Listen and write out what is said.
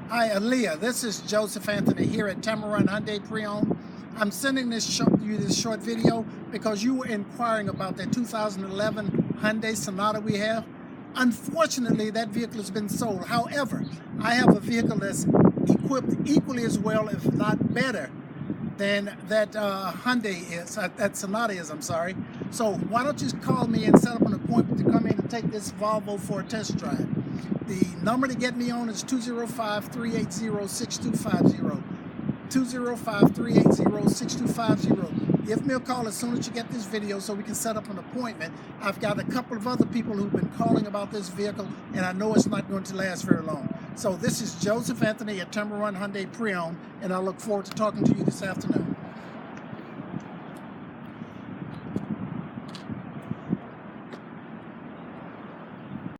Hi, Aleeyah. This is Joseph Anthony here at Tameron Hyundai Pre-Owned. I'm sending this short video because you were inquiring about that 2011 Hyundai Sonata we have. Unfortunately, that vehicle has been sold. However, I have a vehicle that's equipped equally as well, if not better, than that Hyundai is, that Sonata is, I'm sorry. So why don't you call me and set up an appointment to come in and take this Volvo for a test drive. The number to get me on is 205-380-6250. 205-380-6250. Give me a call as soon as you get this video so we can set up an appointment. I've got a couple of other people who've been calling about this vehicle, and I know it's not going to last very long. So this is Joseph Anthony at Tameron Hyundai Pre-Owned, and I look forward to talking to you this afternoon.